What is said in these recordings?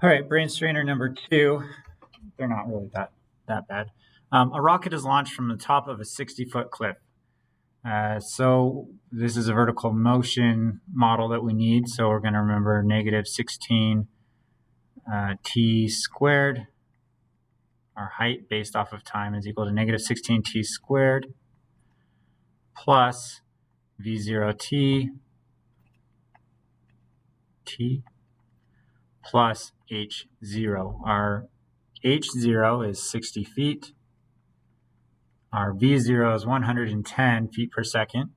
All right, brain strainer number 2. They're not really that bad. A rocket is launched from the top of a 60-foot cliff. So this is a vertical motion model that we need. So we're going to remember negative 16 t squared. Our height based off of time is equal to negative 16 t squared plus v0 t plus h0. Our h0 is 60 feet. Our v0 is 110 feet per second.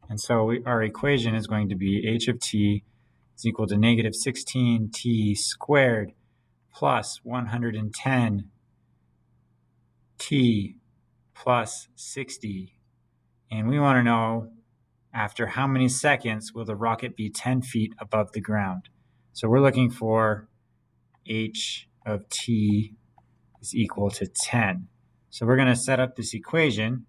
And so our equation is going to be h of t is equal to negative 16 t squared plus 110 t plus 60. And we want to know after how many seconds will the rocket be 10 feet above the ground. So we're looking for h of t is equal to 10. So we're going to set up this equation,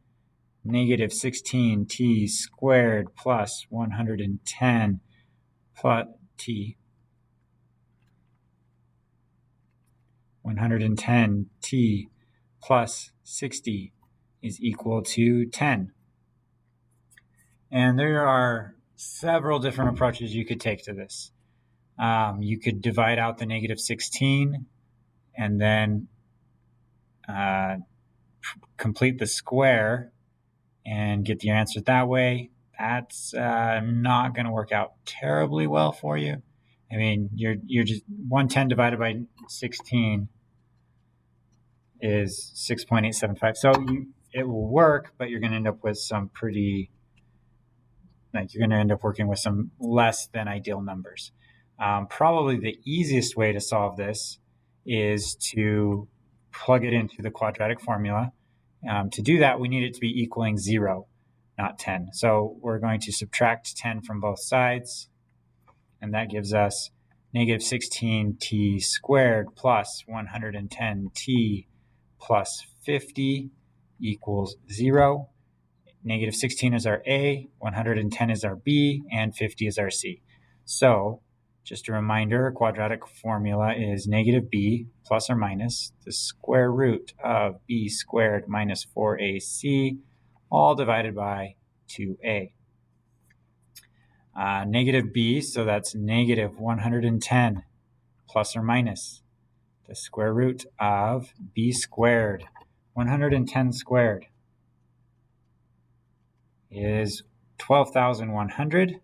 negative 16 t squared plus 110 plus t, 110 t plus 60 is equal to 10. And there are several different approaches you could take to this. You could divide out the negative 16 and then complete the square and get your answer that way. That's not going to work out terribly well for you. I mean, you're just 110 divided by 16 is 6.875. So it will work, but you're going to end up with some pretty, you're going to end up working with some less than ideal numbers. Probably the easiest way to solve this is to plug it into the quadratic formula. To do that, we need it to be equaling 0, not 10. So we're going to subtract 10 from both sides, and that gives us negative 16t squared plus 110t plus 50 equals 0. Negative 16 is our A, 110 is our B, and 50 is our C. So just a reminder, quadratic formula is negative b plus or minus the square root of b squared minus 4ac, all divided by 2a. Negative b, so that's negative 110 plus or minus the square root of b squared. 110 squared is 12,100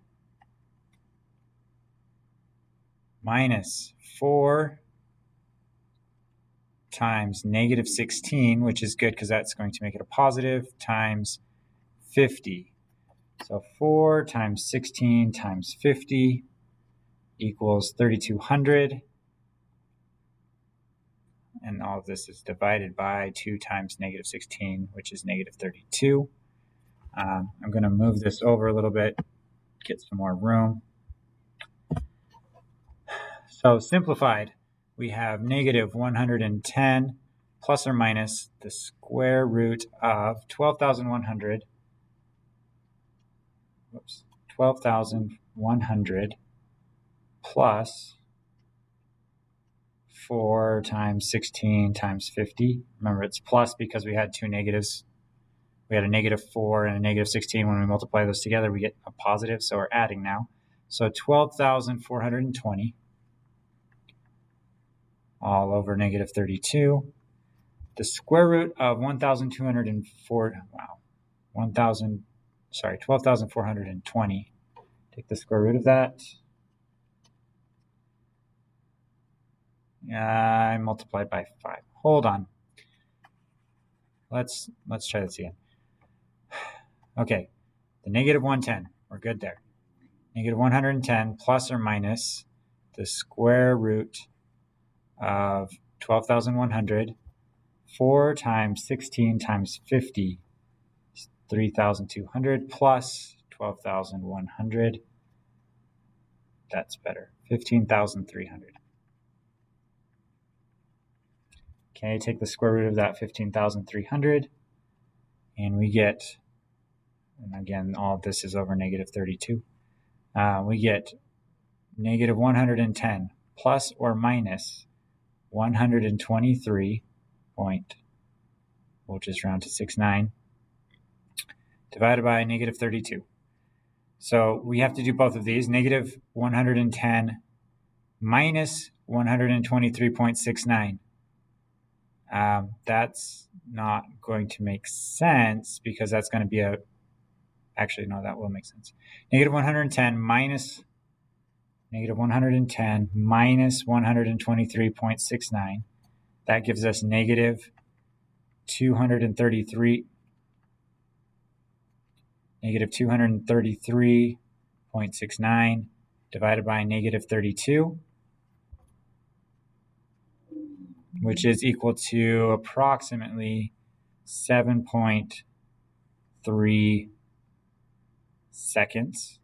minus 4 times negative 16, which is good because that's going to make it a positive, times 50. So 4 times 16 times 50 equals 3,200. And all of this is divided by 2 times negative 16, which is negative 32. I'm going to move this over a little bit, get some more room. So simplified, we have negative 110 plus or minus the square root of 12,100 plus 4 times 16 times 50. Remember, it's plus because we had two negatives. We had a negative 4 and a negative 16. When we multiply those together, we get a positive, so we're adding now. So 12,420 all over negative 32. The square root of 12,420. Take the square root of that. I multiplied by 5. Hold on. Let's try this again. Okay, the negative 110. We're good there. Negative 110 plus or minus the square root of 12,100. 4 times 16 times 50 is 3,200 plus 12,100. That's better. 15,300. Okay, take the square root of that 15,300, and we get, and again, all of this is over negative 32. We get negative 110 plus or minus 123 point, we'll just round to 69, divided by negative 32. So we have to do both of these. Negative 110 minus 123.69. That's not going to make sense because that's going to be actually, no, that will make sense. Negative 110 minus 123.69. That gives us negative 233. Negative 233.69 divided by negative 32, which is equal to approximately 7.3 seconds.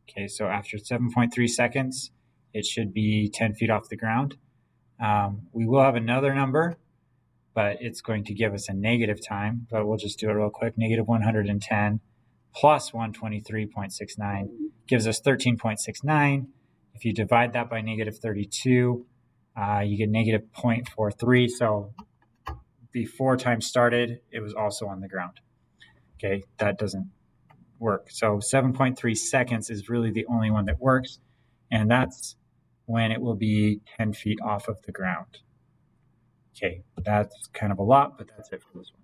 Okay, so after 7.3 seconds, it should be 10 feet off the ground. We will have another number, but it's going to give us a negative time, but we'll just do it real quick. Negative 110 plus 123.69 gives us 13.69. If you divide that by negative 32, you get negative 0.43. So before time started, it was also on the ground. Okay, that doesn't work. So 7.3 seconds is really the only one that works, and that's when it will be 10 feet off of the ground. Okay, that's kind of a lot, but that's it for this one.